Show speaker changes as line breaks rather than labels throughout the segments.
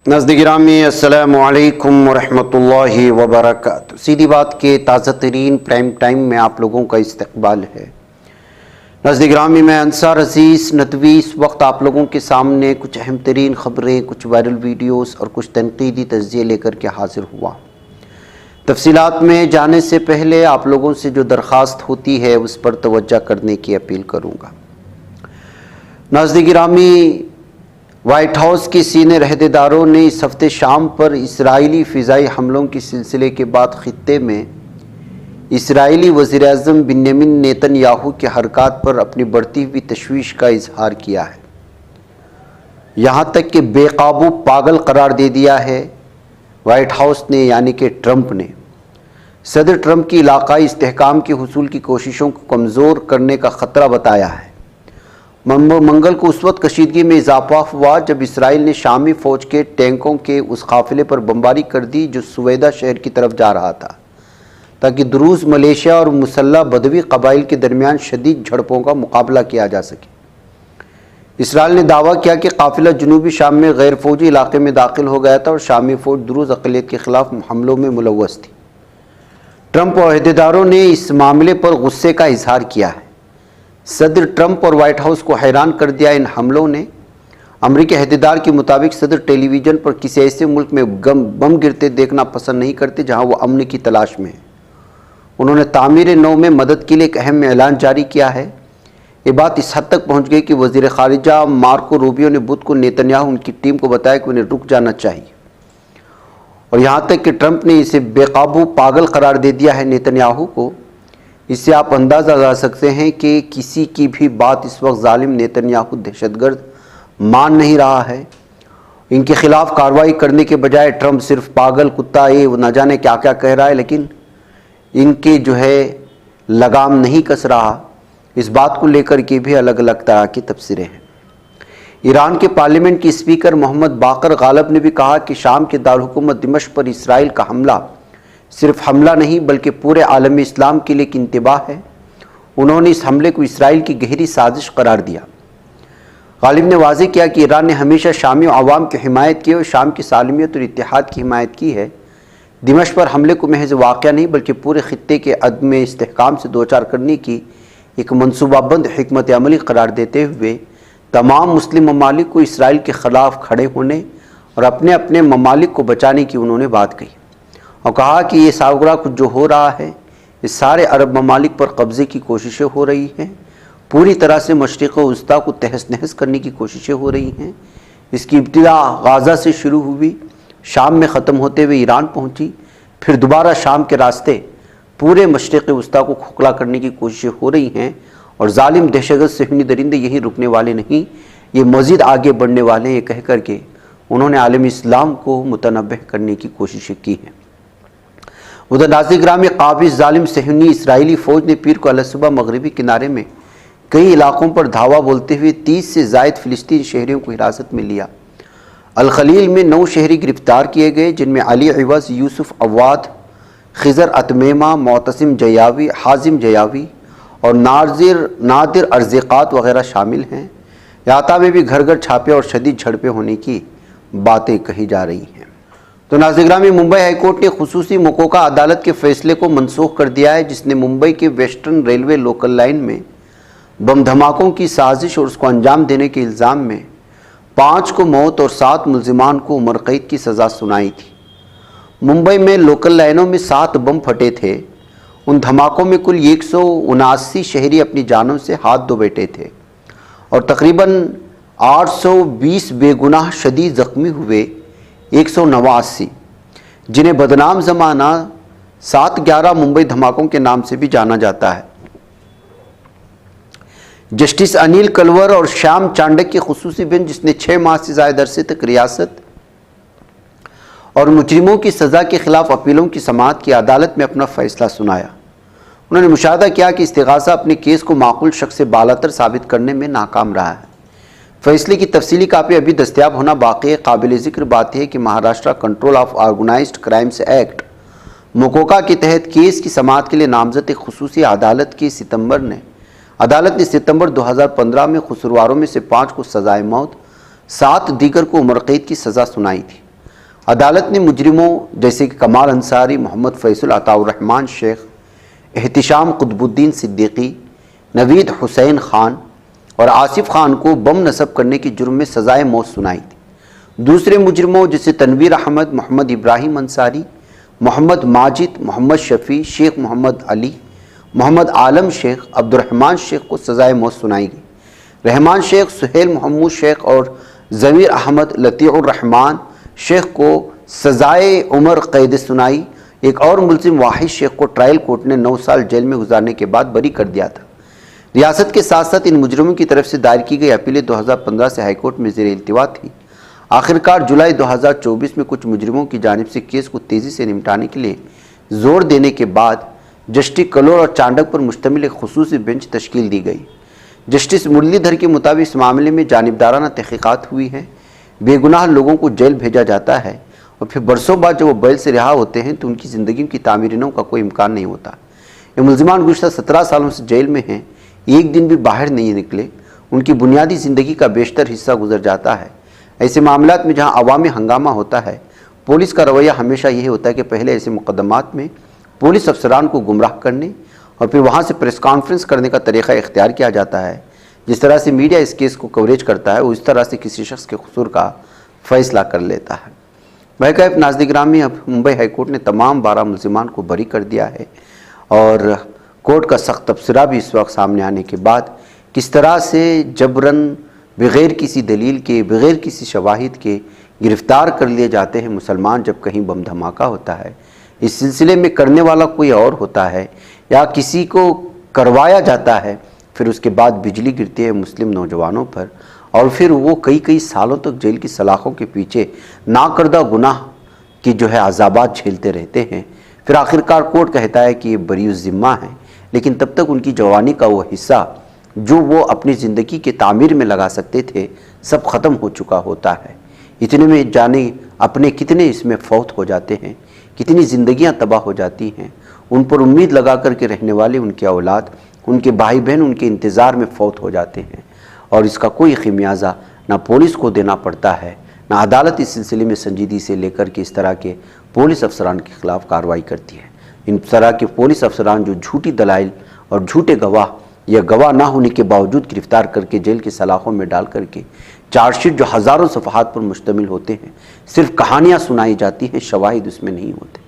ناظرین گرامی السلام علیکم ورحمۃ اللہ وبرکاتہ۔ سیدھی بات کے تازہ ترین پرائم ٹائم میں آپ لوگوں کا استقبال ہے۔ ناظرین گرامی، میں انصار عزیز ندوی اس وقت آپ لوگوں کے سامنے کچھ اہم ترین خبریں، کچھ وائرل ویڈیوز اور کچھ تنقیدی تجزیے لے کر کے حاضر ہوا۔ تفصیلات میں جانے سے پہلے آپ لوگوں سے جو درخواست ہوتی ہے اس پر توجہ کرنے کی اپیل کروں گا۔ ناظرین گرامی، وائٹ ہاؤس کے سینئر عہدیداروں نے اس ہفتے شام پر اسرائیلی فضائی حملوں کے سلسلے کے بعد خطے میں اسرائیلی وزیر اعظم بنیامین نیتن یاہو کے حرکات پر اپنی بڑھتی ہوئی تشویش کا اظہار کیا ہے، یہاں تک کہ بے قابو پاگل قرار دے دیا ہے وائٹ ہاؤس نے، یعنی کہ ٹرمپ نے۔ صدر ٹرمپ کی علاقائی استحکام کے حصول کی کوششوں کو کمزور کرنے کا خطرہ بتایا ہے۔ منگل کو اس وقت کشیدگی میں اضافہ ہوا جب اسرائیل نے شامی فوج کے ٹینکوں کے اس قافلے پر بمباری کر دی جو سویدا شہر کی طرف جا رہا تھا، تاکہ دروز ملیشیا اور مسلح بدوی قبائل کے درمیان شدید جھڑپوں کا مقابلہ کیا جا سکے۔ اسرائیل نے دعویٰ کیا کہ قافلہ جنوبی شام میں غیر فوجی علاقے میں داخل ہو گیا تھا اور شامی فوج دروز اقلیت کے خلاف حملوں میں ملوث تھی۔ ٹرمپ اور عہدیداروں نے اس معاملے پر غصے کا اظہار کیا ہے۔ صدر ٹرمپ اور وائٹ ہاؤس کو حیران کر دیا ان حملوں نے۔ امریکی عہدیدار کے مطابق صدر ٹیلی ویژن پر کسی ایسے ملک میں بم گرتے دیکھنا پسند نہیں کرتے جہاں وہ امن کی تلاش میں ہیں۔ انہوں نے تعمیر نو میں مدد کے لیے ایک اہم اعلان جاری کیا ہے۔ یہ بات اس حد تک پہنچ گئی کہ وزیر خارجہ مارکو روبیو نے بدھ کو نیتن یاہو ان کی ٹیم کو بتایا کہ انہیں رک جانا چاہیے، اور یہاں تک کہ ٹرمپ نے اسے بے قابو پاگل قرار دے دیا ہے نیتن یاہو کو۔ اس سے آپ اندازہ لگا سکتے ہیں کہ کسی کی بھی بات اس وقت ظالم نیتن یاہو دہشت گرد مان نہیں رہا ہے۔ ان کے خلاف کارروائی کرنے کے بجائے ٹرمپ صرف پاگل کتا یہ نہ جانے کیا کیا کہہ رہا ہے، لیکن ان کے لگام نہیں کس رہا۔ اس بات کو لے کر کے بھی الگ الگ طرح کی تفسیریں ہیں۔ ایران کے پارلیمنٹ کے اسپیکر محمد باقر غالب نے بھی کہا کہ شام کے دارالحکومت دمشق پر اسرائیل کا حملہ صرف حملہ نہیں بلکہ پورے عالم اسلام کے لیے ایک انتباہ ہے۔ انہوں نے اس حملے کو اسرائیل کی گہری سازش قرار دیا۔ غالب نے واضح کیا کہ ایران نے ہمیشہ شامی عوام کی حمایت کی اور شام کی سالمیت اور اتحاد کی حمایت کی ہے۔ دمشق پر حملے کو محض واقعہ نہیں بلکہ پورے خطے کے عدم استحکام سے دوچار کرنے کی ایک منصوبہ بند حکمت عملی قرار دیتے ہوئے تمام مسلم ممالک کو اسرائیل کے خلاف کھڑے ہونے اور اپنے اپنے ممالک کو بچانے کی انہوں نے بات کہی، اور کہا کہ یہ سالگرہ کچھ جو ہو رہا ہے یہ سارے عرب ممالک پر قبضے کی کوششیں ہو رہی ہیں، پوری طرح سے مشرق وسطیٰ کو تہس نہس کرنے کی کوششیں ہو رہی ہیں۔ اس کی ابتدا غازہ سے شروع ہوئی، شام میں ختم ہوتے ہوئے ایران پہنچی، پھر دوبارہ شام کے راستے پورے مشرق وسطیٰ کو کھوکھلا کرنے کی کوششیں ہو رہی ہیں، اور ظالم دہشت گرد صہیونی درندے یہی رکنے والے نہیں، یہ مزید آگے بڑھنے والے ہیں، یہ کہہ کر کے انہوں نے عالم اسلام کو متنبہ کرنے کی کوششیں کی ہیں۔ ادھر ناظرین گرامی، قابض ظالم صہیونی اسرائیلی فوج نے پیر کو الصبح مغربی کنارے میں کئی علاقوں پر دھاوا بولتے ہوئے 30 سے زائد فلسطینی شہریوں کو حراست میں لیا۔ الخلیل میں 9 شہری گرفتار کیے گئے، جن میں علی عوض، یوسف عواد، خضر اتمیمہ، معتصم جیاوی، حازم جیاوی اور نادر ارزقات وغیرہ شامل ہیں۔ احاطہ میں بھی گھر گھر چھاپے اور شدید جھڑپیں ہونے کی باتیں کہی جا رہی ہیں۔ تو ناظرین گرامی، ممبئی ہائی کورٹ نے خصوصی مکوکا عدالت کے فیصلے کو منسوخ کر دیا ہے، جس نے ممبئی کے ویسٹرن ریلوے لوکل لائن میں بم دھماکوں کی سازش اور اس کو انجام دینے کے الزام میں 5 کو موت اور 7 ملزمان کو عمر قید کی سزا سنائی تھی۔ ممبئی میں لوکل لائنوں میں 7 بم پھٹے تھے۔ ان دھماکوں میں کل 179 شہری اپنی جانوں سے ہاتھ دھو بیٹھے تھے اور تقریباً 820 بے گناہ شدید زخمی ہوئے، 189 جنہیں بدنام زمانہ 7/11 ممبئی دھماکوں کے نام سے بھی جانا جاتا ہے۔ جسٹس انیل کلور اور شیام چانڈک کی خصوصی بینچ، جس نے 6 ماہ سے زائد عرصے تک ریاست اور مجرموں کی سزا کے خلاف اپیلوں کی سماعت کی، عدالت میں اپنا فیصلہ سنایا۔ انہوں نے مشاہدہ کیا کہ استغاثہ اپنے کیس کو معقول شک سے بالاتر ثابت کرنے میں ناکام رہا ہے۔ فیصلے کی تفصیلی کاپی ابھی دستیاب ہونا باقی ہے۔ قابل ذکر بات ہے کہ Maharashtra Control of Organised Crimes Act MCOCA کے تحت کیس کی سماعت کے لیے نامزد ایک خصوصی عدالت نے ستمبر 2015 میں قصورواروں میں سے 5 کو سزائے موت، 7 دیگر کو عمر قید کی سزا سنائی تھی۔ عدالت نے مجرموں جیسے کہ کمال انصاری، محمد فیصل عطاء الرحمن شیخ، احتشام قطب الدین صدیقی، نوید حسین خان اور آصف خان کو بم نصب کرنے کے جرم میں سزائے موت سنائی تھی۔ دوسرے مجرموں جیسے تنویر احمد، محمد ابراہیم انصاری، محمد ماجد، محمد شفیع، شیخ محمد علی، محمد عالم شیخ، عبد الرحمن شیخ کو سزائے موت سنائی گئی۔ رحمان شیخ، سہیل محمود شیخ اور ضمیر احمد لطیع الرحمان شیخ کو سزائے عمر قید سنائی۔ ایک اور ملزم واحد شیخ کو ٹرائل کورٹ نے 9 سال جیل میں گزارنے کے بعد بری کر دیا تھا۔ ریاست کے ساتھ ساتھ ان مجرموں کی طرف سے دائر کی گئی اپیلیں 2015 سے ہائی کورٹ میں زیر التوا تھی۔ آخرکار جولائی 2024 میں کچھ مجرموں کی جانب سے کیس کو تیزی سے نمٹانے کے لیے زور دینے کے بعد جسٹس کلور اور چانڈک پر مشتمل ایک خصوصی بینچ تشکیل دی گئی۔ جسٹس مرلی دھر کے مطابق اس معاملے میں جانبدارانہ تحقیقات ہوئی ہیں، بے گناہ لوگوں کو جیل بھیجا جاتا ہے اور پھر برسوں بعد جب وہ بیل سے رہا ہوتے ہیں تو ان کی زندگیوں کی تعمیر نو کا کوئی امکان نہیں ہوتا۔ یہ ملزمان گزشتہ 17 سالوں سے جیل میں ہیں، ایک دن بھی باہر نہیں نکلے، ان کی بنیادی زندگی کا بیشتر حصہ گزر جاتا ہے۔ ایسے معاملات میں جہاں عوامی ہنگامہ ہوتا ہے، پولیس کا رویہ ہمیشہ یہ ہوتا ہے کہ پہلے ایسے مقدمات میں پولیس افسران کو گمراہ کرنے اور پھر وہاں سے پریس کانفرنس کرنے کا طریقہ اختیار کیا جاتا ہے۔ جس طرح سے میڈیا اس کیس کو کوریج کرتا ہے وہ اس طرح سے کسی شخص کے قصور کا فیصلہ کر لیتا ہے۔ بہرکیف ناظرین گرامی، اب ممبئی ہائی کورٹ نے تمام 12 ملزمان کو بری کر دیا ہے اور کورٹ کا سخت تبصرہ بھی اس وقت سامنے آنے کے بعد کس طرح سے جبراً بغیر کسی دلیل کے، بغیر کسی شواہد کے گرفتار کر لیے جاتے ہیں مسلمان جب کہیں بم دھماکہ ہوتا ہے۔ اس سلسلے میں کرنے والا کوئی اور ہوتا ہے یا کسی کو کروایا جاتا ہے، پھر اس کے بعد بجلی گرتی ہے مسلم نوجوانوں پر اور پھر وہ کئی سالوں تک جیل کی سلاخوں کے پیچھے ناکردہ گناہ کی عذابات جھیلتے رہتے ہیں۔ پھر آخرکار کورٹ کہتا ہے کہ یہ بری الذمہ ہیں، لیکن تب تک ان کی جوانی کا وہ حصہ جو وہ اپنی زندگی کے تعمیر میں لگا سکتے تھے سب ختم ہو چکا ہوتا ہے۔ اتنے میں جانے اپنے کتنے اس میں فوت ہو جاتے ہیں، کتنی زندگیاں تباہ ہو جاتی ہیں، ان پر امید لگا کر کے رہنے والے ان کے اولاد، ان کے بھائی بہن ان کے انتظار میں فوت ہو جاتے ہیں اور اس کا کوئی خمیازہ نہ پولیس کو دینا پڑتا ہے، نہ عدالت اس سلسلے میں سنجیدگی سے لے کر کے اس طرح کے پولیس افسران کے خلاف کارروائی کرتی ہے۔ ان طرح کے پولیس افسران جو جھوٹی دلائل اور جھوٹے گواہ یا گواہ نہ ہونے کے باوجود گرفتار کر کے جیل کی سلاخوں میں ڈال کر کے چارج شیٹ جو ہزاروں صفحات پر مشتمل ہوتے ہیں، صرف کہانیاں سنائی جاتی ہیں، شواہد اس میں نہیں ہوتے،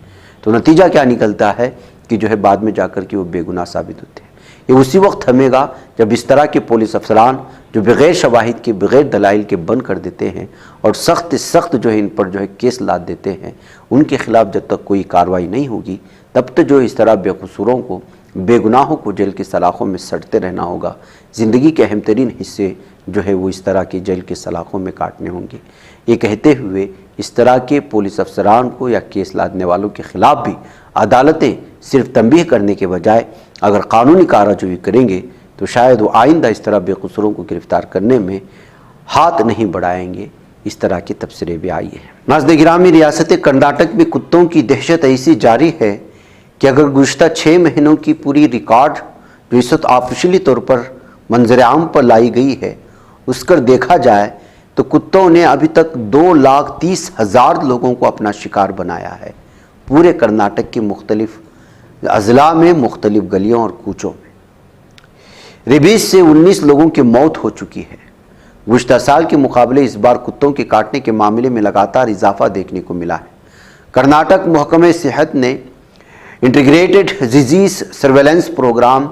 تو نتیجہ کیا نکلتا ہے کہ بعد میں جا کر کے وہ بے گناہ ثابت ہوتے ہیں۔ یہ اسی وقت تھمے گا جب اس طرح کے پولیس افسران جو بغیر شواہد کے، بغیر دلائل کے بند کر دیتے ہیں اور سخت ان پر کیس لاد دیتے ہیں، ان کے خلاف جب تک کوئی کارروائی نہیں ہوگی تب تک اس طرح بے قصوروں کو، بے گناہوں کو جیل کی سلاخوں میں سڑتے رہنا ہوگا۔ زندگی کے اہم ترین حصے وہ اس طرح کے جیل کے سلاخوں میں کاٹنے ہوں گے۔ یہ کہتے ہوئے اس طرح کے پولیس افسران کو یا کیس لادنے والوں کے خلاف بھی عدالتیں صرف تنبیہ کرنے کے بجائے اگر قانونی کارروائی کریں گے تو شاید وہ آئندہ اس طرح بے قصوروں کو گرفتار کرنے میں ہاتھ نہیں بڑھائیں گے۔ اس طرح کے تبصرے بھی آئے ہیں۔ ناظرین گرامی، ریاست کرناٹک میں کتوں کی دہشت ایسی جاری ہے کہ اگر گزشتہ 6 مہینوں کی پوری ریکارڈ جو اس وقت آفیشلی طور پر منظر عام پر لائی گئی ہے اس پر دیکھا جائے تو کتوں نے ابھی تک 2,30,000 لوگوں کو اپنا شکار بنایا ہے، پورے کرناٹک کے مختلف اضلاع میں، مختلف گلیوں اور کوچوں میں۔ ریبیز سے 19 لوگوں کی موت ہو چکی ہے۔ گزشتہ سال کے مقابلے اس بار کتوں کے کاٹنے کے معاملے میں لگاتار اضافہ دیکھنے کو ملا ہے۔ کرناٹک محکمہ صحت نے integrated disease surveillance programme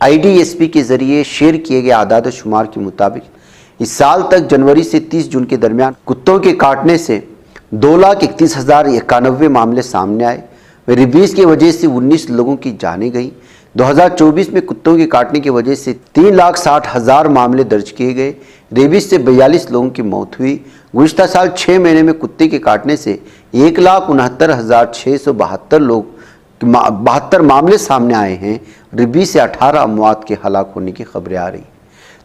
IDSP کے ذریعے شیئر کیے گئے اعداد و شمار کے مطابق اس سال تک جنوری سے 30 جون کے درمیان کتوں کے کاٹنے سے 2,31,091 معاملے سامنے آئے۔ ریبیز کی وجہ سے 19 لوگوں کی جانیں گئیں۔ 2024 میں کتوں کے کاٹنے کی وجہ سے 3,60,000 معاملے درج کیے گئے۔ ریبیز سے 42 لوگوں کی موت ہوئی۔ گزشتہ سال 6 مہینے میں کتے کے کاٹنے سے 1,69,672 معاملے سامنے آئے ہیں۔ ریبیز سے 18 اموات کے ہلاک ہونے کی خبریں آ رہی ہیں۔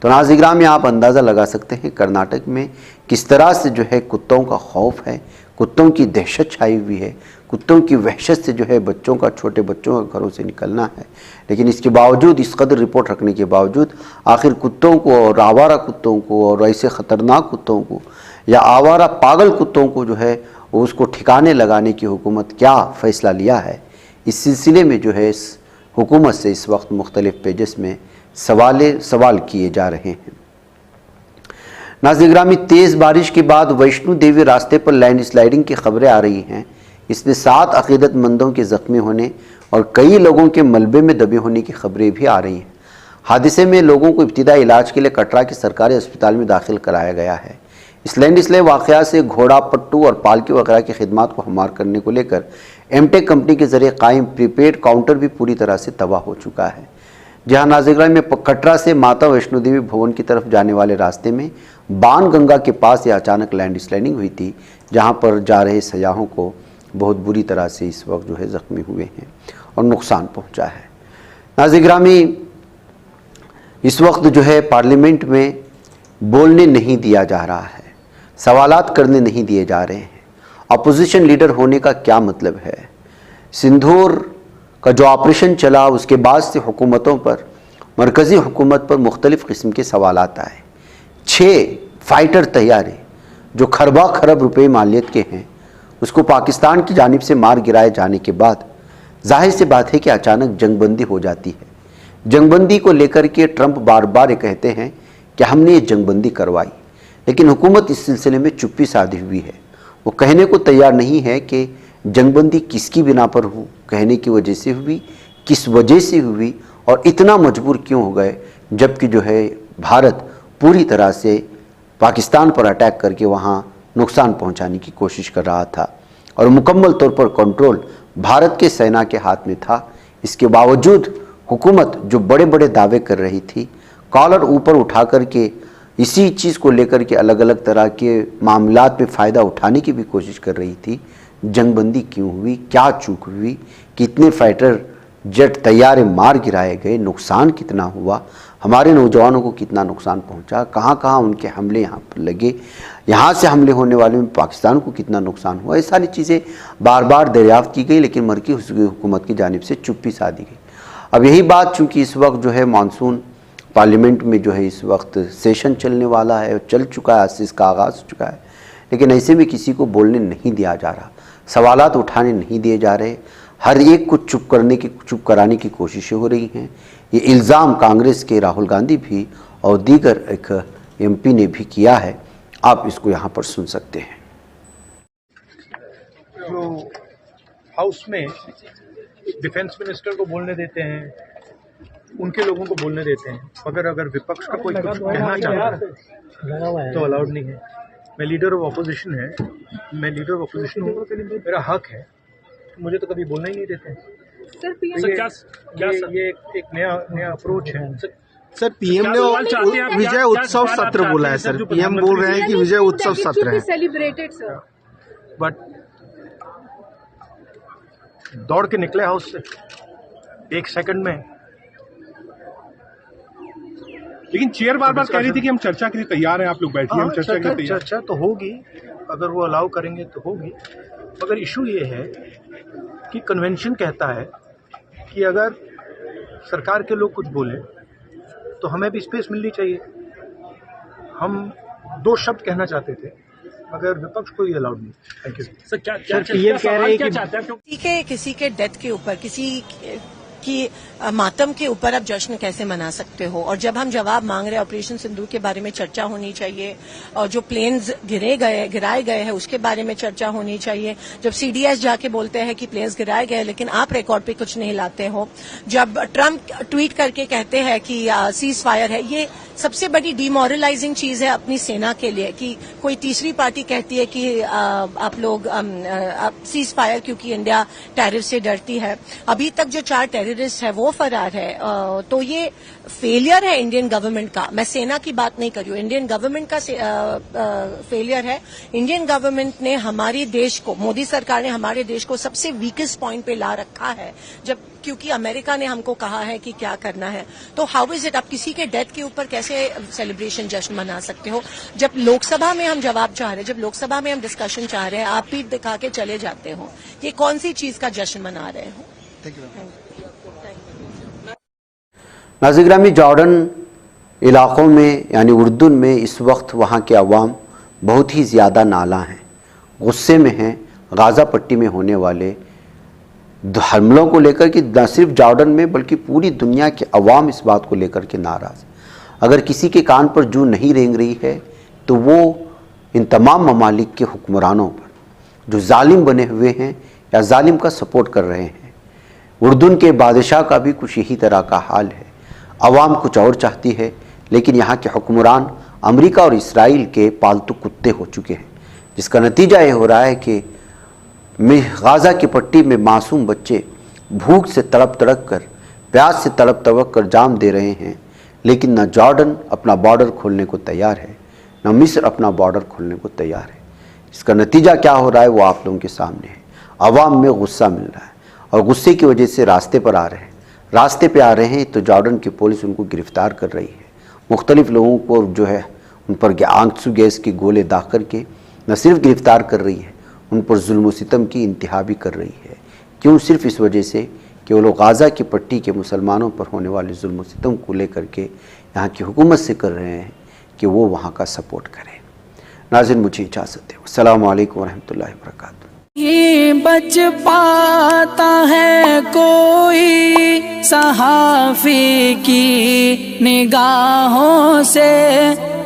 تو ناظرین گرامی، آپ اندازہ لگا سکتے ہیں کرناٹک میں کس طرح سے کتوں کا خوف ہے، کتوں کی دہشت چھائی ہوئی ہے، کتوں کی وحشت سے بچوں کا، چھوٹے بچوں کا گھروں سے نکلنا ہے۔ لیکن اس کے باوجود، اس قدر رپورٹ رکھنے کے باوجود، آخر کتوں کو اور آوارہ کتوں کو اور ایسے خطرناک کتوں کو یا آوارہ پاگل کتوں کو اور اس کو ٹھکانے لگانے کی حکومت کیا فیصلہ لیا ہے، اس سلسلے میں جو ہے اس حکومت سے اس وقت مختلف پیجز میں سوال کیے جا رہے ہیں۔ ناظرین گرامی، تیز بارش کے بعد ویشنو دیوی راستے پر لینڈ سلائیڈنگ کی خبریں آ رہی ہیں۔ اس میں 7 عقیدت مندوں کے زخمی ہونے اور کئی لوگوں کے ملبے میں دبے ہونے کی خبریں بھی آ رہی ہیں۔ حادثے میں لوگوں کو ابتدائی علاج کے لیے کٹرا کے سرکاری اسپتال میں داخل کرایا گیا ہے۔ اس لینڈ سلائیڈ واقعہ سے گھوڑا پٹو اور پالکی وغیرہ کی خدمات کو ہموار کرنے کو لے کر ایم ٹیک کمپنی کے ذریعے قائم پری پیڈ کاؤنٹر بھی پوری طرح سے تباہ ہو چکا ہے۔ جہاں ناظرین میں کٹرا سے ماتا ویشنو دیوی بھون کی طرف جانے والے راستے میں بان گنگا کے پاس یہ اچانک لینڈ سلائیڈنگ ہوئی تھی، جہاں پر جا رہے سیاحوں کو بہت بری طرح سے اس وقت جو ہے زخمی ہوئے ہیں اور نقصان پہنچا ہے۔ ناظرین گرامی، اس وقت جو ہے پارلیمنٹ میں بولنے نہیں دیا جا رہا ہے، سوالات کرنے نہیں دیے جا رہے ہیں۔ اپوزیشن لیڈر ہونے کا کیا مطلب ہے؟ سندھور کا جو آپریشن چلا، اس کے بعد سے حکومتوں پر، مرکزی حکومت پر مختلف قسم کے سوالات آئے۔ 6 فائٹر طیارے جو خربہ خرب روپے مالیت کے ہیں، اس کو پاکستان کی جانب سے مار گرائے جانے کے بعد ظاہر سی بات ہے کہ اچانک جنگ بندی ہو جاتی ہے۔ جنگ بندی کو لے کر کے ٹرمپ بار بار یہ کہتے ہیں کہ ہم نے یہ جنگ بندی کروائی، لیکن حکومت اس سلسلے میں چپی سادھی ہوئی ہے۔ وہ کہنے کو تیار نہیں ہے کہ جنگ بندی کس کی بنا پر ہو، کہنے کی وجہ سے ہوئی، کس وجہ سے ہوئی اور اتنا مجبور کیوں ہو گئے، جبکہ جو ہے بھارت پوری طرح سے پاکستان پر اٹیک کر کے وہاں نقصان پہنچانے کی کوشش کر رہا تھا اور مکمل طور پر کنٹرول بھارت کے سینا کے ہاتھ میں تھا۔ اس کے باوجود حکومت جو بڑے بڑے دعوے کر رہی تھی، کالر اوپر اٹھا کر کے اسی چیز کو لے کر کے الگ الگ طرح کے معاملات میں فائدہ اٹھانے کی بھی کوشش کر رہی تھی۔ جنگ بندی کیوں ہوئی، کیا چوک ہوئی، کتنے فائٹر جیٹ طیارے مار گرائے گئے، نقصان کتنا ہوا، ہمارے نوجوانوں کو کتنا نقصان پہنچا، کہاں کہاں ان کے حملے یہاں پر لگے، یہاں سے حملے ہونے والے میں پاکستان کو کتنا نقصان ہوا، یہ ساری چیزیں بار بار دریافت کی گئی، لیکن مرکزی حکومت کی جانب سے چپی سادھی گئی۔ اب یہی بات چونکہ اس وقت جو ہے مانسون پارلیمنٹ میں جو ہے اس وقت سیشن چلنے والا ہے، چل چکا ہے، اس کا آغاز ہو چکا ہے، لیکن ایسے میں کسی کو بولنے نہیں دیا جا رہا، سوالات اٹھانے نہیں دیے جا رہے، ہر ایک کو چپ کرانے کی کوششیں ہو رہی ہیں۔ یہ الزام کانگریس کے راہل گاندھی بھی اور دیگر ایک ایم پی نے بھی کیا ہے، آپ اس کو یہاں پر سن سکتے ہیں۔
جو ہاؤس میں ڈیفنس منسٹر کو بولنے دیتے ہیں، ان کے لوگوں کو بولنے دیتے ہیں، اگر وپکش کا کوئی کچھ کہنا چاہتا ہے تو الاؤڈ نہیں ہے۔ میں لیڈر آف اپوزیشن ہوں، میرا حق ہے، مجھے تو کبھی بولنا ہی نہیں دیتے۔ یہ ایک نیا اپروچ ہے۔
سر پی ایم نے وجے اتسو ستر بولا ہے، سر پی ایم بول رہے ہیں کہ وجے اتسو ستر ہے،
بٹ دوڑ کے نکلے ہاؤس سے 1 سیکنڈ میں۔
لیکن چیئر بار بار کہہ رہی تھی کہ ہم چرچا کے لیے تیار ہیں، آپ لوگ بیٹھیے، ہم چرچا کے لیے تیار ہیں۔
چرچا تو ہوگی، اگر وہ الاؤ کریں گے تو ہوگی، مگر ایشو یہ ہے کہ کنونشن کہتا ہے کہ اگر سرکار کے لوگ کچھ بولیں تو ہمیں بھی اسپیس ملنی چاہیے۔ ہم 2 شبد کہنا چاہتے تھے مگر وپکش کو یہ الاؤڈ نہیں۔ Thank you sir.
کسی کے ڈیتھ کے اوپر، کسی کی ماتم کے اوپر آپ جشن کیسے منا سکتے ہو؟ اور جب ہم جواب مانگ رہے ہیں آپریشن سندور کے بارے میں چرچا ہونی چاہیے، اور جو پلینز گرائے گئے ہیں اس کے بارے میں چرچا ہونی چاہیے۔ جب سی ڈی ایس جا کے بولتے ہیں کہ پلینز گرائے گئے لیکن آپ ریکارڈ پہ کچھ نہیں لاتے ہو، جب ٹرمپ ٹویٹ کر کے کہتے ہیں کہ سیز فائر ہے، یہ سب سے بڑی ڈی مورلائزنگ چیز ہے اپنی سینا کے لیے کہ کوئی تیسری پارٹی کہتی ہے کہ آپ لوگ سیز فائر، کیونکہ انڈیا ٹیرر سے ڈرتی ہے۔ ابھی تک جو 4 ٹیررسٹ ہے وہ فرار ہے، تو یہ فیلئر ہے انڈین گورنمنٹ کا۔ میں سینا کی بات نہیں کر رہی ہوں، انڈین گورنمنٹ کا فیلئر ہے۔ انڈین گورنمنٹ نے ہمارے دیش کو، مودی سرکار نے ہمارے دیش کو سب سے ویکسٹ پوائنٹ پہ لا رکھا ہے، جب کیونکہ امریکہ نے ہم کو کہا ہے کہ کیا کرنا ہے۔ تو ہاؤ از اٹ، آپ کسی کے ڈیتھ کے اوپر کیسے سیلیبریشن جشن منا سکتے ہو؟ جب لوک سبھا میں ہم جواب چاہ رہے ہیں، جب لوک سبھا میں ہم ڈسکشن چاہ رہے ہیں، آپ پیٹ دکھا کے چلے جاتے ہو، یہ کون سی چیز کا جشن منا رہے ہو؟
ناظرین گرامی، جارڈن علاقوں میں یعنی اردن میں اس وقت وہاں کے عوام بہت ہی زیادہ نالاں ہیں۔ غصے میں ہیں غازہ پٹی میں ہونے والے حملوں کو لے کر کہ نہ صرف جارڈن میں بلکہ پوری دنیا کے عوام اس بات کو لے کر کے ناراض. اگر کسی کے کان پر جوں نہیں رینگ رہی ہے تو وہ ان تمام ممالک کے حکمرانوں پر جو ظالم بنے ہوئے ہیں یا ظالم کا سپورٹ کر رہے ہیں. اردن کے بادشاہ کا بھی کچھ یہی طرح کا حال ہے. عوام کچھ اور چاہتی ہے لیکن یہاں کے حکمران امریکہ اور اسرائیل کے پالتو کتے ہو چکے ہیں، جس کا نتیجہ یہ ہو رہا ہے کہ غازہ کی پٹی میں معصوم بچے بھوک سے تڑپ تڑپ کر، پیاس سے تڑپ تڑپ کر جام دے رہے ہیں. لیکن نہ جارڈن اپنا بارڈر کھولنے کو تیار ہے، نہ مصر اپنا بارڈر کھولنے کو تیار ہے. اس کا نتیجہ کیا ہو رہا ہے وہ آپ لوگوں کے سامنے ہے. عوام میں غصہ مل رہا ہے اور غصے کی وجہ سے راستے پر آ رہے ہیں. راستے پہ آ رہے ہیں تو جارڈن کی پولیس ان کو گرفتار کر رہی ہے. مختلف لوگوں کو جو ہے ان پر آنسو گیس کے گولے داغ کر کے نہ صرف گرفتار کر رہی ہے، ان پر ظلم و ستم کی انتہا بھی کر رہی ہے. کیوں؟ صرف اس وجہ سے کہ وہ لوگ غازہ کی پٹی کے مسلمانوں پر ہونے والے ظلم و ستم کو لے کر کے یہاں کی حکومت سے کر رہے ہیں کہ وہ وہاں کا سپورٹ کریں. ناظرین مجھے اجازت ہے. السلام علیکم ورحمۃ اللہ وبرکاتہ.
بچ پاتا ہے کوئی صحافی کی نگاہوں سے،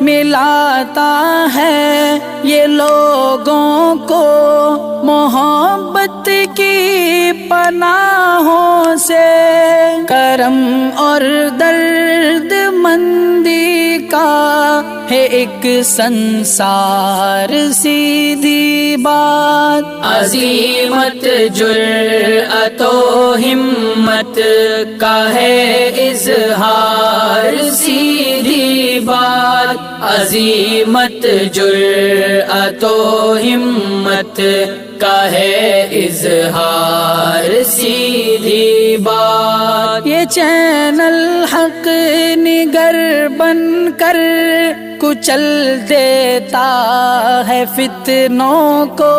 ملاتا ہے یہ لوگوں کو محبت کی پناہوں سے. کرم اور درد مندی کا ہے ایک سنسار سیدھی بات. عزیمت جرأت و ہمت کا ہے اظہار سیدھی بات. عزیمت جرأت و ہمت کا ہے اظہار سیدھی بات. یہ چینل حق نگر بن کر کچل دیتا ہے فتنوں کو.